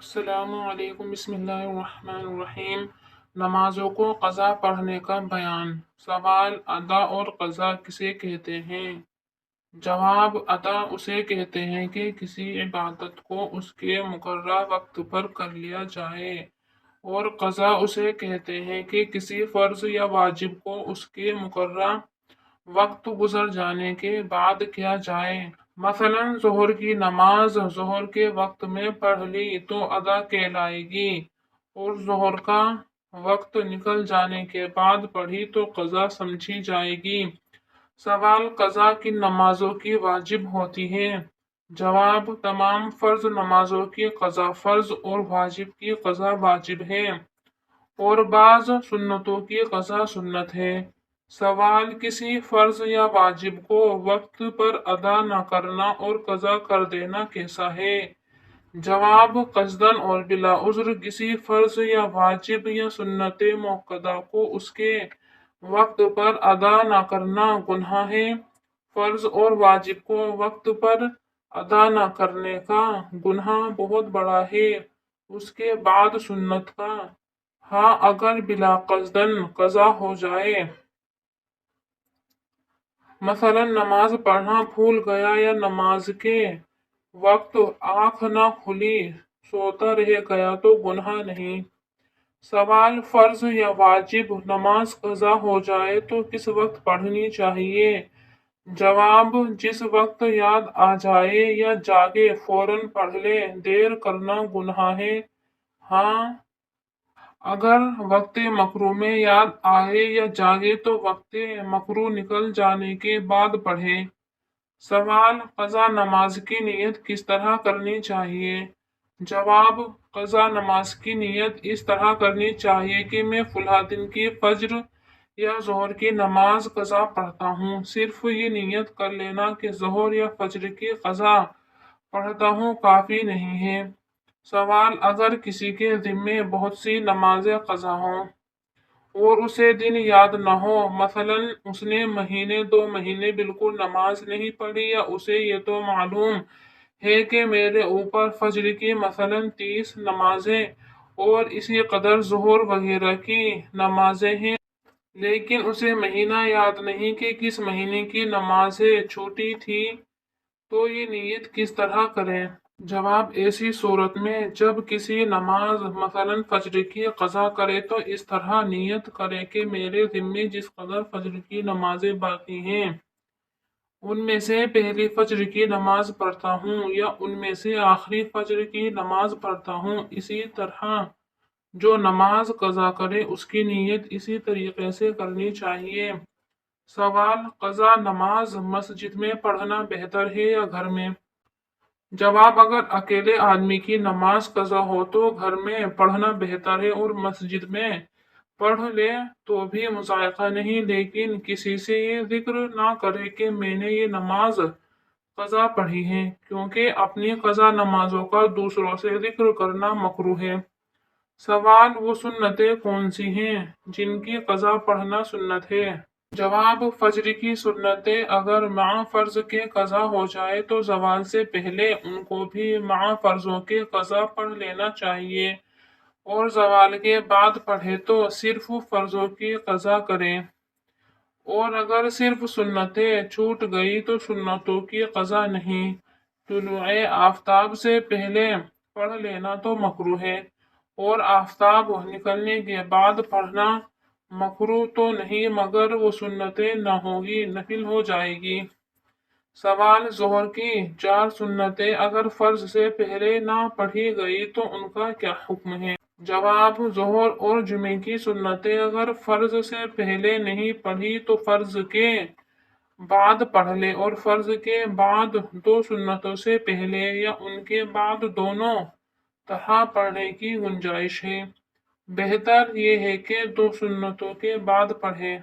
السلام علیکم، بسم اللہ الرحمن الرحیم۔ نمازوں کو قضا پڑھنے کا بیان۔ سوال: ادا اور قضا کسے کہتے ہیں؟ جواب: ادا اسے کہتے ہیں کہ کسی عبادت کو اس کے مقررہ وقت پر کر لیا جائے، اور قضا اسے کہتے ہیں کہ کسی فرض یا واجب کو اس کے مقررہ وقت گزر جانے کے بعد کیا جائے۔ مثلاً ظہر کی نماز ظہر کے وقت میں پڑھ لی تو ادا کہلائے گی، اور ظہر کا وقت نکل جانے کے بعد پڑھی تو قضا سمجھی جائے گی۔ سوال: قضا کن نمازوں کی واجب ہوتی ہے؟ جواب: تمام فرض نمازوں کی قضا فرض اور واجب کی قضا واجب ہے، اور بعض سنتوں کی قضا سنت ہے۔ سوال: کسی فرض یا واجب کو وقت پر ادا نہ کرنا اور قضا کر دینا کیسا ہے؟ جواب: قصداً اور بلا عذر کسی فرض یا واجب یا سنت موقدہ کو اس کے وقت پر ادا نہ کرنا گناہ ہے۔ فرض اور واجب کو وقت پر ادا نہ کرنے کا گناہ بہت بڑا ہے، اس کے بعد سنت کا۔ ہاں، اگر بلا قصداً قضا ہو جائے، مثلا نماز پڑھنا بھول گیا یا نماز کے وقت آنکھ نہ کھلی، سوتا رہ گیا تو گناہ نہیں۔ سوال: فرض یا واجب نماز قضا ہو جائے تو کس وقت پڑھنی چاہیے؟ جواب: جس وقت یاد آ جائے یا جاگے فوراً پڑھ لے، دیر کرنا گناہ ہے۔ ہاں، اگر وقت مکروہ میں یاد آئے یا جاگے تو وقت مکروہ نکل جانے کے بعد پڑھے۔ سوال: قضا نماز کی نیت کس طرح کرنی چاہیے؟ جواب: قضا نماز کی نیت اس طرح کرنی چاہیے کہ میں فلاں دن کی فجر یا ظہر کی نماز قضا پڑھتا ہوں۔ صرف یہ نیت کر لینا کہ ظہر یا فجر کی قضا پڑھتا ہوں کافی نہیں ہے۔ سوال: اگر کسی کے ذمے بہت سی نمازیں قضا ہوں اور اسے دن یاد نہ ہو، مثلاً اس نے مہینے 2 مہینے بالکل نماز نہیں پڑھی، یا اسے یہ تو معلوم ہے کہ میرے اوپر فجر کی مثلاً 30 نمازیں اور اسی قدر ظہر وغیرہ کی نمازیں ہیں، لیکن اسے مہینہ یاد نہیں کہ کس مہینے کی نمازیں چھوٹی تھی، تو یہ نیت کس طرح کریں؟ جواب: ایسی صورت میں جب کسی نماز مثلاً فجر کی قضا کرے تو اس طرح نیت کرے کہ میرے ذمے جس قدر فجر کی نمازیں باقی ہیں، ان میں سے پہلی فجر کی نماز پڑھتا ہوں یا ان میں سے آخری فجر کی نماز پڑھتا ہوں۔ اسی طرح جو نماز قضا کرے اس کی نیت اسی طریقے سے کرنی چاہیے۔ سوال: قضا نماز مسجد میں پڑھنا بہتر ہے یا گھر میں؟ جواب: اگر اکیلے آدمی کی نماز قضا ہو تو گھر میں پڑھنا بہتر ہے، اور مسجد میں پڑھ لے تو بھی مضائقہ نہیں، لیکن کسی سے یہ ذکر نہ کرے کہ میں نے یہ نماز قضا پڑھی ہے، کیونکہ اپنی قضا نمازوں کا دوسروں سے ذکر کرنا مکروہ ہے۔ سوال: وہ سنتیں کون سی ہیں جن کی قضا پڑھنا سنت ہے؟ جواب: فجر کی سنتیں اگر مع فرض کے قضا ہو جائے تو زوال سے پہلے ان کو بھی مع فرضوں کے قضا پڑھ لینا چاہیے، اور زوال کے بعد پڑھے تو صرف فرضوں کی قضا کریں، اور اگر صرف سنتیں چھوٹ گئی تو سنتوں کی قضا نہیں۔ طلوع آفتاب سے پہلے پڑھ لینا تو مکروہ ہے، اور آفتاب نکلنے کے بعد پڑھنا مکروہ تو نہیں، مگر وہ سنتیں نہ ہوگی، نفل ہو جائے گی۔ سوال: ظہر کی 4 سنتیں اگر فرض سے پہلے نہ پڑھی گئی تو ان کا کیا حکم ہے؟ جواب: ظہر اور جمعے کی سنتیں اگر فرض سے پہلے نہیں پڑھی تو فرض کے بعد پڑھ لے، اور فرض کے بعد 2 سنتوں سے پہلے یا ان کے بعد دونوں طرح پڑھنے کی گنجائش ہے۔ بہتر یہ ہے کہ 2 سنتوں کے بعد پڑھے۔